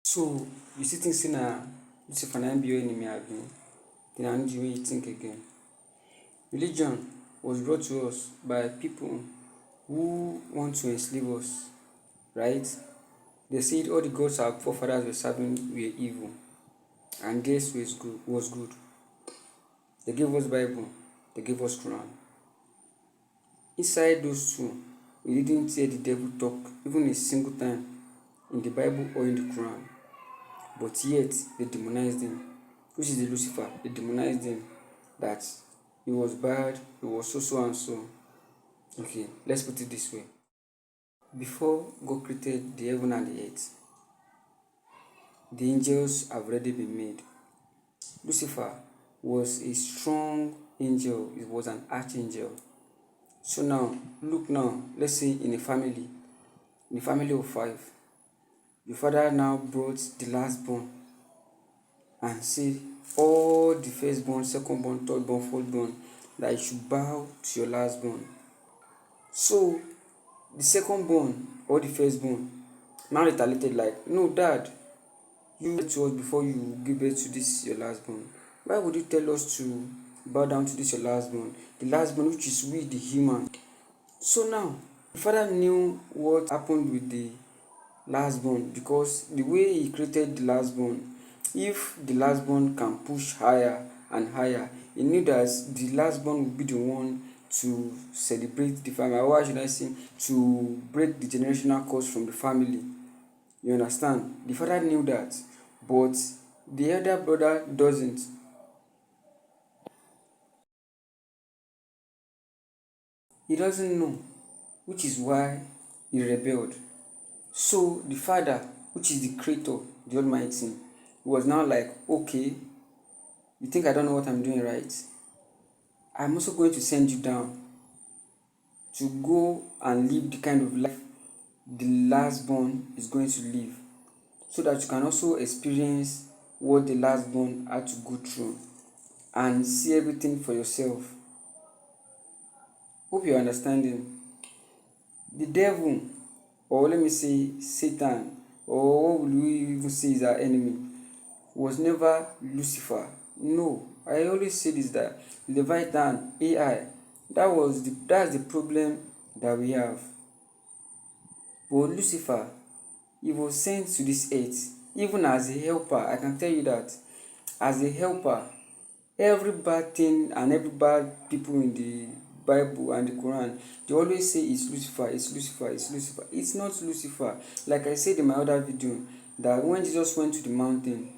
So you still think say na Lucifer na be your enemy abi? Then I need the way you think again. Religion was brought to us by people who want to enslave us, right? They said all the gods our forefathers were serving were evil, and guess who is good was good. They gave us Bible, they gave us Quran. Inside those two, we didn't hear the devil talk even a single time in the Bible or in the Quran. But yet they demonized him, which is the Lucifer. They demonized him that he was bad, he was so and so. Okay, let's put it this way. Before God created the heaven and the earth, the angels have already been made. Lucifer was a strong angel, it was an archangel. So now, let's say in a family of five, the father now brought the last born and said all the firstborn, secondborn, thirdborn, fourthborn that you should bow to your lastborn. So the secondborn or the firstborn now retaliated like, no dad, you to us before you give birth to this your lastborn. Why would you tell us to bow down to this your lastborn? The lastborn which is we the human. So now the father knew what happened with the lastborn because the way he created the lastborn, if the lastborn can push higher and higher, he knew that the lastborn would be the one to celebrate the family, or why should I say, to break the generational curse from the family. You understand? The father knew that, but the elder brother doesn't. He doesn't know, which is why he rebelled. So the father, which is the creator, the Almighty, was now like, okay, you think I don't know what I'm doing, right? I'm also going to send you down to go and live the kind of life the lastborn is going to live, so that you can also experience what the lastborn had to go through and see everything for yourself. Hope you're understanding. The devil, or let me say Satan, or what will we even say is our enemy, was never Lucifer. No, I always say this, that Leviathan, AI, that's the problem that we have. But Lucifer, he was sent to this earth even as a helper. I can tell you that as a helper, every bad thing and every bad people in the Bible and the Quran, they always say it's Lucifer, it's Lucifer, it's Lucifer. It's not Lucifer. Like I said in my other video, that when Jesus went to the mountain,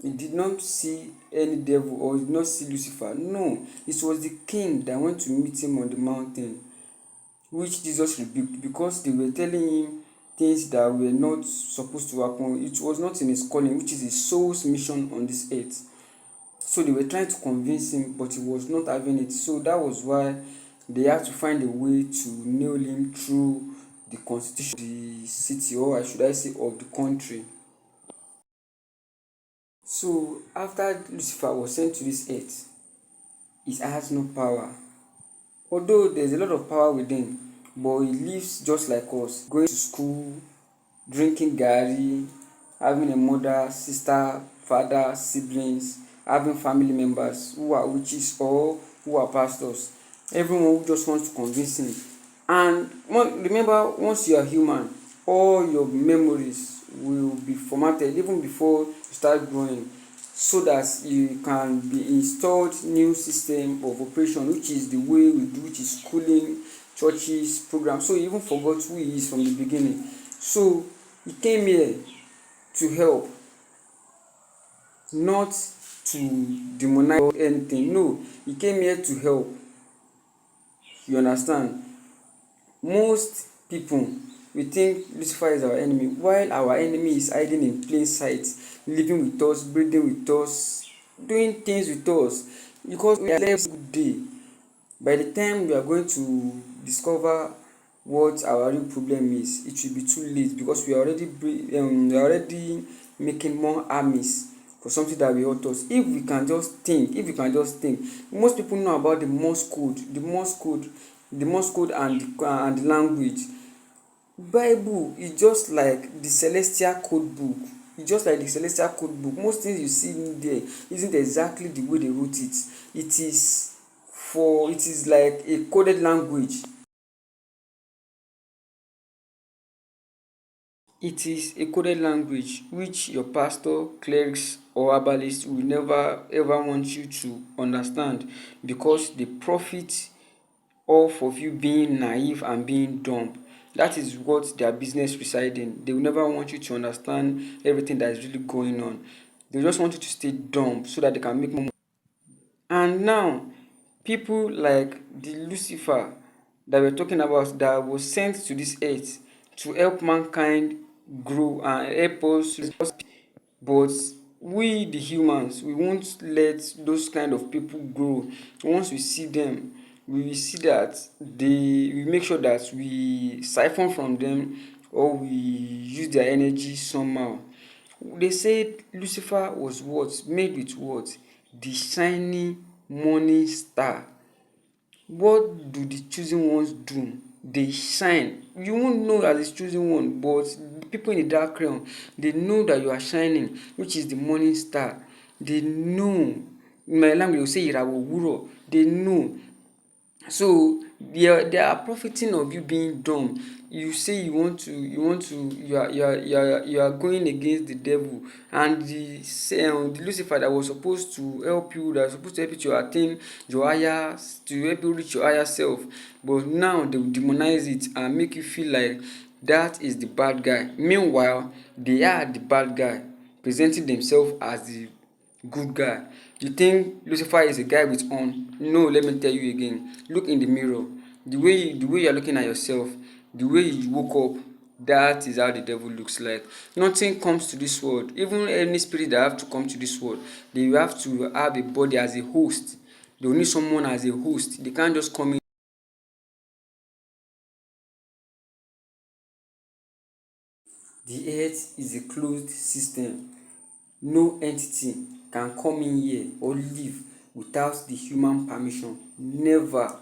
he did not see any devil or he did not see Lucifer. No, it was the king that went to meet him on the mountain, which Jesus rebuked because they were telling him things that were not supposed to happen. It was not in his calling, which is his soul's mission on this earth. So they were trying to convince him, but he was not having it. So that was why they had to find a way to nail him through the constitution of the city, or should I say of the country. So after Lucifer was sent to this earth, he has no power. Although there's a lot of power within, but he lives just like us, going to school, drinking garri, having a mother, sister, father, siblings, having family members who are witches or who are pastors. Everyone who just wants to convince him. And remember, once you are human, all your memories will be formatted even before you start growing, so that you can be installed new system of operation, which is the way we do, which is schooling, churches, programs. So he even forgot who he is from the beginning. So he came here to help, not to demonize or anything. No, he came here to help. You understand? Most people, we think Lucifer is our enemy, while our enemy is hiding in plain sight, living with us, breathing with us, doing things with us, because we are every good day. By the time we are going to discover what our real problem is, it will be too late, because we are already making more armies for something that will hurt us. If we can just think, most people know about the Morse code and the language. Bible is just like the celestial code book. It's just like the celestial code book. Most things you see in there isn't exactly the way they wrote it. It is like a coded language. It is a coded language which your pastor, clerics, or herbalist will never ever want you to understand, because they profit off of you being naive and being dumb. That is what their business reside in. They will never want you to understand everything that is really going on. They just want you to stay dumb so that they can make more. And now, people like the Lucifer that we're talking about, that was sent to this earth to help mankind grow and help us, but we the humans, we won't let those kind of people grow. Once we see them, we will see that we make sure that we siphon from them, or we use their energy somehow. They said Lucifer was what? Made with what? The shiny morning star. What do the chosen ones do? They shine. You won't know as the chosen one, but people in the dark realm, they know that you are shining, which is the morning star. They know. In my language, they will say ìràwọ̀ òwúrọ̀. They know. So they are profiting of you being dumb. You say you are going against the devil, and the Lucifer that was supposed to help you, that was supposed to help you to attain your higher, to help you reach your higher self, but now they will demonize it and make you feel like that is the bad guy. Meanwhile, they are the bad guy, presenting themselves as the good guy. You think Lucifer is a guy with horn? No, let me tell you again. Look in the mirror. The way you are looking at yourself, the way you woke up, that is how the devil looks like. Nothing comes to this world. Even any spirit that have to come to this world, they have to have a body as a host. They will need someone as a host. They can't just come in. The earth is a closed system. No entity can come in here or live without the human permission. Never.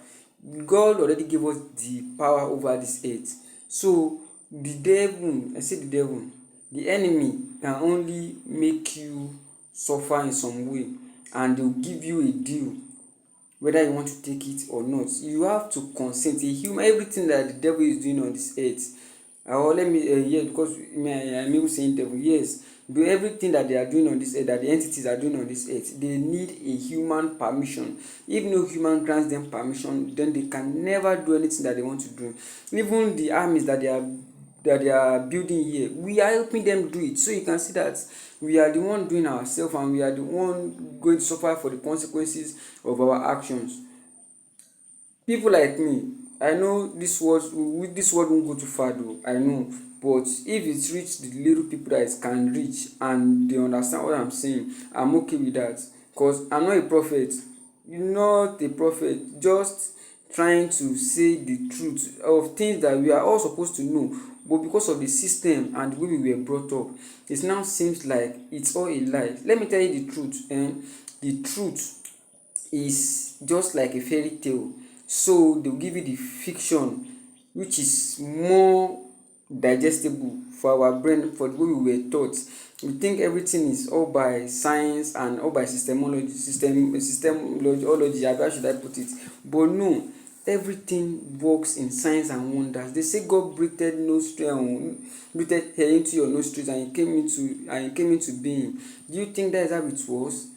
God already gave us the power over this earth. So the devil, I say the devil, the enemy can only make you suffer in some way, and they will give you a deal whether you want to take it or not. You have to consent. A human, everything that the devil is doing on this earth, or let me yes, because I'm even saying devil, yes, do everything that they are doing on this earth, that the entities are doing on this earth, they need a human permission. If no human grants them permission, then they can never do anything that they want to do. Even the armies that they are building here, we are helping them do it. So you can see that we are the one doing ourselves, and we are the one going to suffer for the consequences of our actions. People like me, I know this word won't go too far though, I know, but if it reach the little people that it can reach and they understand what I'm saying, I'm okay with that, because I'm not a prophet. You're not a prophet, just trying to say the truth of things that we are all supposed to know, but because of the system and the way we were brought up, it now seems like it's all a lie. Let me tell you the truth, the truth is just like a fairy tale. So they'll give you the fiction, which is more digestible for our brain, for the way we were taught. We think everything is all by science and all by systemology, how should I put it? But no, everything works in signs and wonders. They say God breathed air into your nostrils, and it came into being. Do you think that is how it was?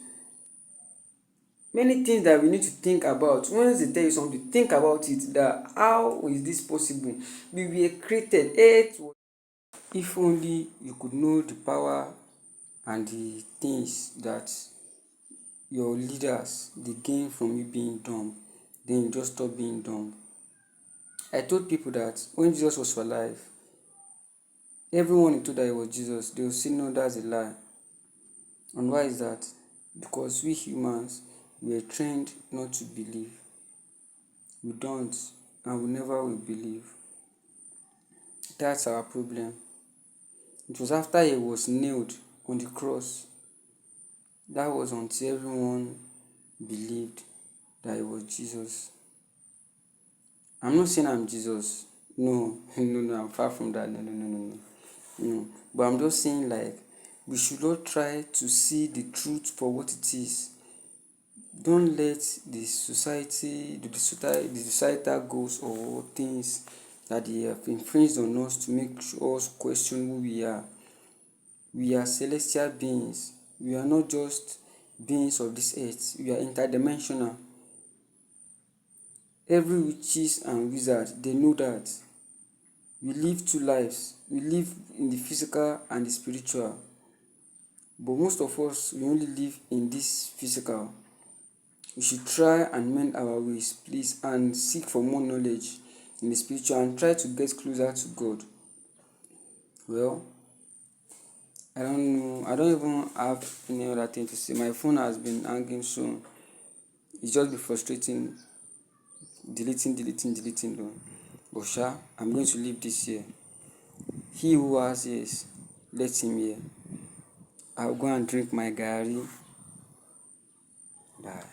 Many things that we need to think about. Once they tell you something, think about it, that how is this possible? We were created, if only you could know the power and the things that your leaders they gain from you being dumb, then you just stop being dumb. I told people that when Jesus was alive, everyone who told that it was Jesus, they will say no, that's a lie. And why is that? Because we humans, we are trained not to believe. We don't, and we never will believe. That's our problem. It was after he was nailed on the cross, that was until everyone believed that it was Jesus. I'm not saying I'm Jesus. No, no, I'm far from that. No. But I'm just saying, like, We should all try to see the truth for what it is. Don't let the societal goals or things that they have infringed on us to make us question who we are. We are celestial beings. We are not just beings of this earth. We are interdimensional. Every witches and wizard, they know that. We live two lives. We live in the physical and the spiritual. But most of us, we only live in this physical. We should try and mend our ways, please, and seek for more knowledge in the spiritual and try to get closer to God. Well, I don't know. I don't even have any other thing to say. My phone has been hanging, so it's just be frustrating. Deleting though. But I'm going to leave this here. He who has ears, let him hear. I'll go and drink my gari. Bye.